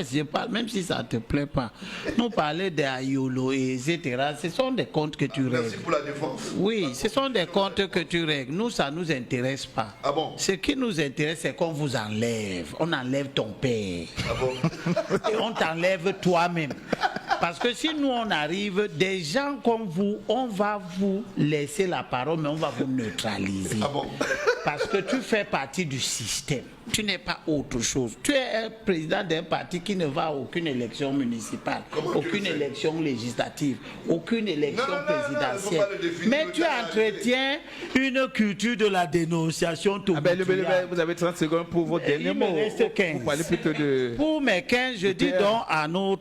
laisse, je parle, même si ça ne te plaît pas. Nous parler des Ayolo, etc. Ce sont des comptes que tu règles. Merci pour la défense. Oui, ce sont des comptes que tu règles. Nous, ça ne nous intéresse pas. Ah bon? Ce qui nous intéresse, c'est qu'on vous enlève. On enlève ton père. Ah bon? Et on t'enlève toi-même. Parce que si nous, on arrive, des gens comme vous, on va vous laisser la parole, mais on va vous neutraliser. Ah bon? Parce que tu fais partie du système. Tu n'es pas autre chose. Tu es un président d'un parti qui ne va à aucune élection municipale, aucune élection législative, aucune élection présidentielle. Mais tu entretiens une culture de la dénonciation. Vous avez 30 secondes pour vos derniers mots. Il me reste 15. Vous parlez plutôt de... Pour mes 15, je dis donc à nos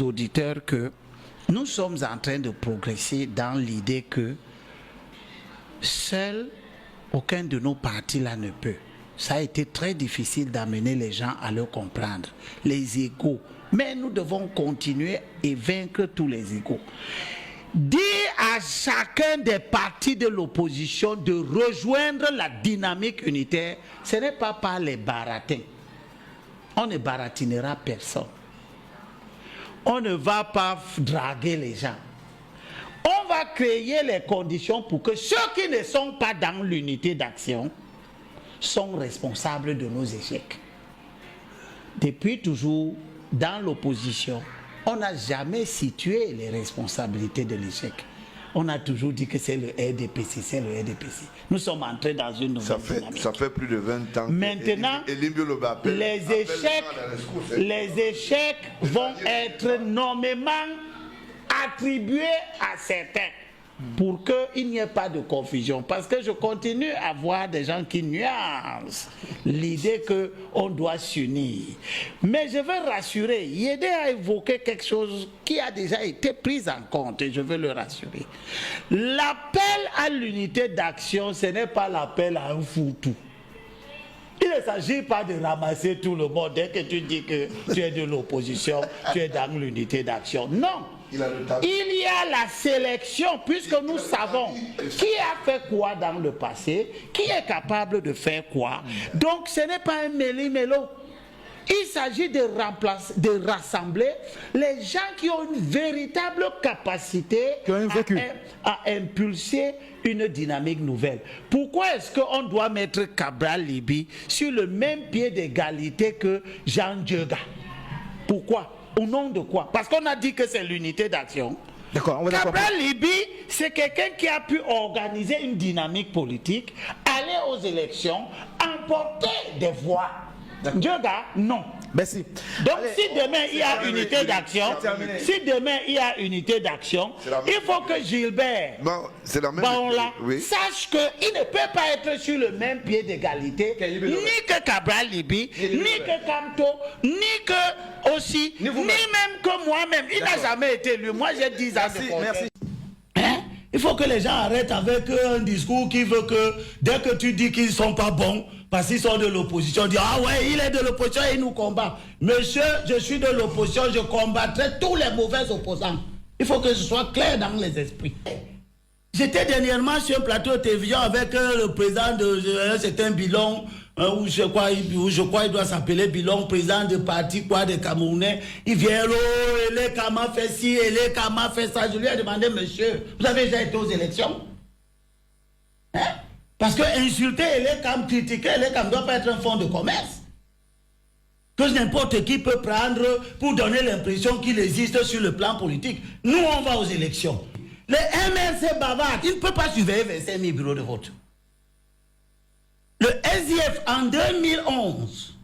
auditeurs que nous sommes en train de progresser dans l'idée que seul aucun de nos partis là ne peut. Ça a été très difficile d'amener les gens à le comprendre. Les égos. Mais nous devons continuer et vaincre tous les égos. Dire à chacun des partis de l'opposition de rejoindre la dynamique unitaire, ce n'est pas par les baratins. On ne baratinera personne. On ne va pas draguer les gens. On va créer les conditions pour que ceux qui ne sont pas dans l'unité d'action sont responsables de nos échecs. Depuis toujours, dans l'opposition, on n'a jamais situé les responsabilités de l'échec. On a toujours dit que c'est le RDPC, c'est le RDPC. Nous sommes entrés dans une nouvelle dynamique. Ça fait plus de 20 ans. Maintenant, les échecs vont être nommément attribués à certains pour qu'il n'y ait pas de confusion. Parce que je continue à voir des gens qui nuancent l'idée qu'on doit s'unir. Mais je veux rassurer, Yédé a évoqué quelque chose qui a déjà été pris en compte et je veux le rassurer. L'appel à l'unité d'action, ce n'est pas l'appel à un foutu. Il ne s'agit pas de ramasser tout le monde dès que tu dis que tu es de l'opposition, tu es dans l'unité d'action. Non. Il y a la sélection, puisque nous savons qui a fait quoi dans le passé, qui est capable de faire quoi. Donc ce n'est pas un méli-mélo. Il s'agit de rassembler les gens qui ont une véritable capacité à impulser une dynamique nouvelle. Pourquoi est-ce qu'on doit mettre Cabral Libby sur le même pied d'égalité que Jean Dieuga? Pourquoi? Au nom de quoi? Parce qu'on a dit que c'est l'unité d'action. Cabral Libby, c'est quelqu'un qui a pu organiser une dynamique politique, aller aux élections, emporter des voix. Dieuga, non. Merci. Donc si demain il y a unité d'action, il faut que Gilbert Baola sache qu'il ne peut pas être sur le même pied d'égalité, ni que Cabral Libby, ni que Kamto, ni que aussi, ni même que moi-même. Il n'a jamais été élu. Moi j'ai 10 ans de conseil. Il faut que les gens arrêtent avec un discours qui veut que dès que tu dis qu'ils ne sont pas bons, parce qu'ils sont de l'opposition, dire ah ouais, il est de l'opposition et il nous combat. Monsieur, je suis de l'opposition, je combattrai tous les mauvais opposants. Il faut que ce soit clair dans les esprits. J'étais dernièrement sur un plateau de télévision avec le président de certain Bilon, où je crois il doit s'appeler Bilon, président de parti de Camerounais. Il vient, oh, Elé Kama fait ci, Elé Kama fait ça. Je lui ai demandé, monsieur, vous avez déjà été aux élections? Hein? Parce que insulter Elé Kam, critiquer Elé Kam ne doit pas être un fonds de commerce. Que n'importe qui peut prendre pour donner l'impression qu'il existe sur le plan politique. Nous, on va aux élections. Les MRC bavards, ils ne peuvent pas surveiller 25 000 bureaux de vote. Le SDF en 2011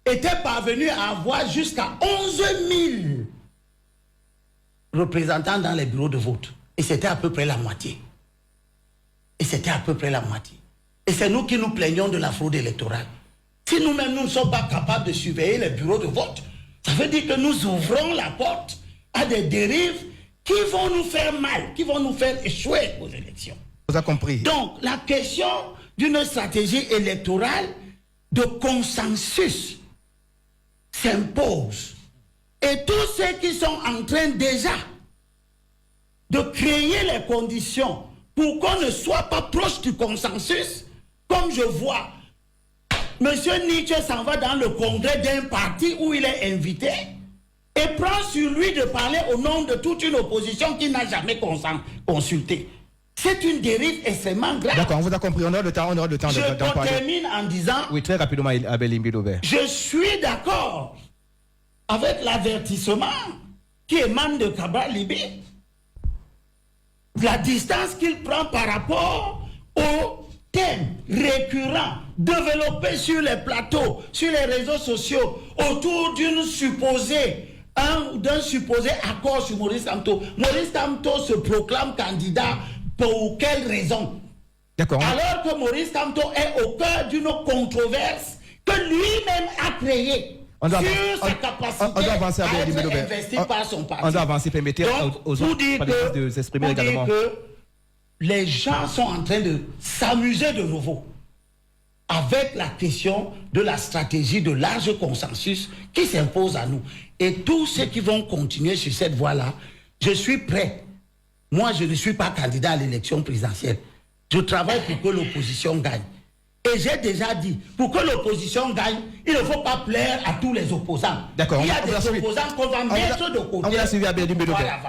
était parvenu à avoir jusqu'à 11 000 représentants dans les bureaux de vote. Et c'était à peu près la moitié. Et c'est nous qui nous plaignons de la fraude électorale. Si nous-mêmes nous ne sommes pas capables de surveiller les bureaux de vote, ça veut dire que nous ouvrons la porte à des dérives qui vont nous faire mal, qui vont nous faire échouer aux élections. Vous avez compris. Donc, la question d'une stratégie électorale de consensus s'impose. Et tous ceux qui sont en train déjà de créer les conditions pour qu'on ne soit pas proche du consensus, comme je vois Monsieur Nietzsche s'en va dans le congrès d'un parti où il est invité et prend sur lui de parler au nom de toute une opposition qui n'a jamais consulté. C'est une dérive extrêmement grave. D'accord, on vous a compris. On aura le temps, d'en Je parler. termine en disant... Oui, très rapidement, Abel Imbidobert. Je suis d'accord avec l'avertissement qui émane de Cabral Libé. La distance qu'il prend par rapport aux thèmes récurrents développés sur les plateaux, sur les réseaux sociaux, autour d'un supposé accord sur Maurice Kamto. Maurice Kamto se proclame candidat pour quelle raison? D'accord. Alors que Maurice Kamto est au cœur d'une controverse que lui-même a créée sur sa capacité à être investi par son parti. On doit avancer, permettez aux autres de s'exprimer également. Que les gens sont en train de s'amuser de nouveau avec la question de la stratégie de large consensus qui s'impose à nous. Et tous ceux qui vont continuer sur cette voie-là, je suis prêt. Moi, je ne suis pas candidat à l'élection présidentielle. Je travaille pour que l'opposition gagne. Et j'ai déjà dit, pour que l'opposition gagne, il ne faut pas plaire à tous les opposants. D'accord. Il y a des opposants qu'on va mettre de côté. On vous a suivi à Abel Imbidobert.